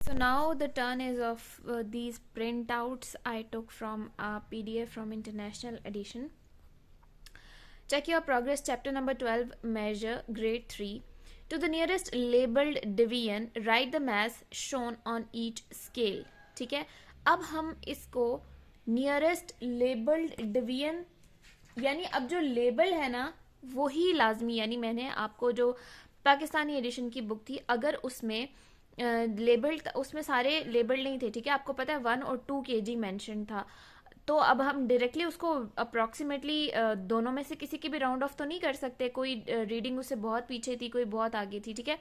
So now the turn is of these printouts I took from a PDF from International Edition. Check your progress, chapter number 12, measure, grade 3. To the nearest labeled division, write the mass shown on each scale. ठीक है, अब हम इसको nearest labelled division, यानी अब जो label है ना वही लाजमी, यानी मैंने आपको जो पाकिस्तानी एडिशन की बुक थी अगर उसमें लेबल, उसमें सारे लेबल नहीं थे, ठीक है, आपको पता है 1 और 2 kg मेंशन था, तो अब हम डायरेक्टली उसको अप्रॉक्सीमेटली दोनों में से किसी की भी राउंड ऑफ तो नहीं कर सकते, कोई रीडिंग उससे बहुत पीछे थी, कोई बहुत आगे थी, ठीक है,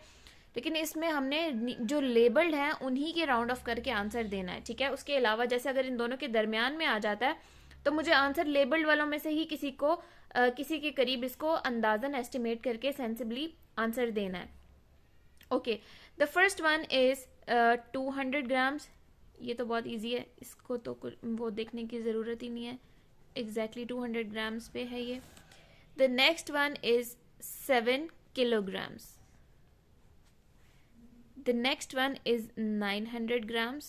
लेकिन इसमें हमने जो लेबल्ड हैं उन्हीं के राउंड ऑफ करके आंसर देना है, ठीक है। उसके अलावा जैसे अगर इन दोनों के दरमियान में आ जाता है तो मुझे आंसर लेबल्ड वालों में से ही किसी को किसी के करीब इसको अंदाजन एस्टिमेट करके सेंसिबली आंसर देना है। Okay, the first one is 200 grams, ये तो बहुत इजी है, इसको तो वो देखने की ज़रूरत ही नहीं है, एग्जैक्टली 200 ग्राम्स पे है ये। The next one is 7 kilograms. The next one is 900 grams.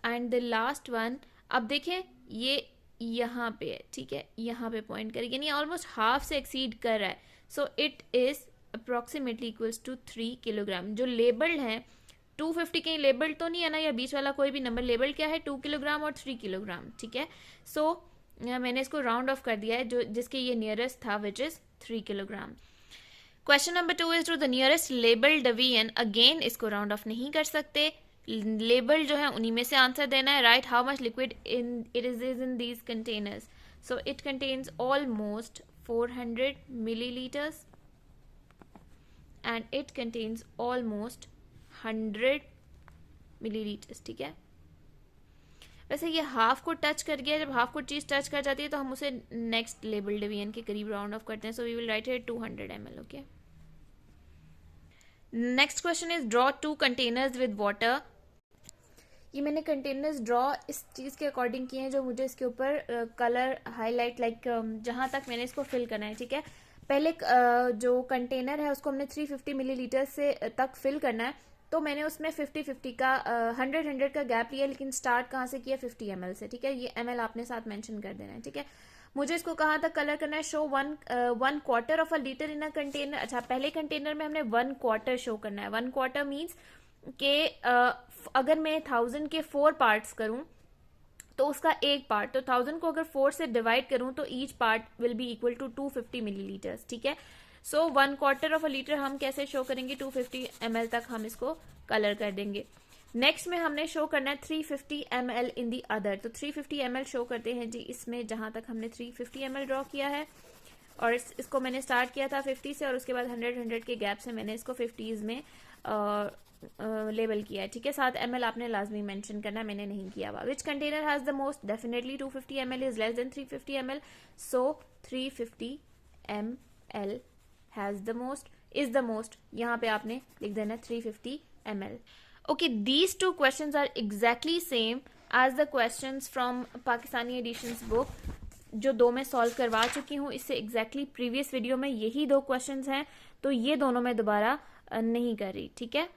And the last one, अब देखें ये यहाँ पे है, ठीक है, यहाँ पे पॉइंट करें, यानी ऑलमोस्ट हाफ से एक्सीड कर रहा है, so it is approximately equals to 3 kilogram. जो लेबल्ड है 250 के लेबल्ड तो नहीं है ना, या बीच वाला कोई भी नंबर, लेबल क्या है 2 किलोग्राम और 3 किलोग्राम, ठीक है। सो मैंने इसको राउंड ऑफ कर दिया है जो जिसके ये नियरेस्ट था, which is 3 kilogram. Question number 2 is to the nearest label division, again इसको राउंड ऑफ नहीं कर सकते, लेबल जो है उन्हीं में से आंसर देना है। Right how much liquid it is in these containers, so it contains almost 400 milliliters and it contains almost 100 milliliters, ठीक है। वैसे ये हाफ को टच कर गया, जब हाफ को चीज टच कर जाती है तो हम उसे नेक्स्ट लेबल डिवीजन के करीब राउंड ऑफ करते हैं, so we will write here 200 ml, okay. Next question is draw 2 containers with water. ये मैंने कंटेनर्स ड्रॉ इस चीज़ के अकॉर्डिंग किए हैं जो मुझे इसके ऊपर कलर हाईलाइट लाइक जहाँ तक मैंने इसको फिल करना है, ठीक है। पहले जो कंटेनर है उसको हमने 350 मिलीलीटर से तक फिल करना है, तो मैंने उसमें 50-50 का 100-100 का गैप लिया, लेकिन स्टार्ट कहाँ से किया 50 ml से, ठीक है। ये ml आपने साथ मेंशन कर देना है, ठीक है। मुझे इसको कहाँ तक कलर करना है, show 1/4 of a litre in a container. अच्छा, पहले कंटेनर में हमने 1/4 शो करना है। 1/4 मीन्स के अगर मैं 1000 के 4 पार्ट्स करूं तो उसका एक पार्ट, तो 1000 को अगर 4 से डिवाइड करूं तो each part will be equal to 250 millilitres, ठीक है। सो 1/4 ऑफ अ लीटर हम कैसे शो करेंगे, 250 ml तक हम इसको कलर कर देंगे। नेक्स्ट में हमने शो करना है 350 ml इन दी अदर, तो 350 ml शो करते हैं जी इसमें, जहां तक हमने 350 ml ड्रॉ किया है, और इसको मैंने स्टार्ट किया था 50 से, और उसके बाद 100-100 के गैप से मैंने इसको 50s में लेबल किया है, ठीक है। साथ ml आपने लाजमी मेंशन करना है, मैंने नहीं किया हुआ। Which container has the most, definitely 250 ml is less than 350 ml, so 350 ml has the most, is the most, यहाँ पे आपने लिख देना 350 ml। Okay, these 2 questions are exactly same as the questions from Pakistani editions book, जो 2 मैं solve करवा चुकी हूँ इससे एग्जैक्टली प्रीवियस वीडियो में यही 2 क्वेश्चंस हैं, तो ये दोनों मैं दोबारा नहीं कर रही, ठीक है।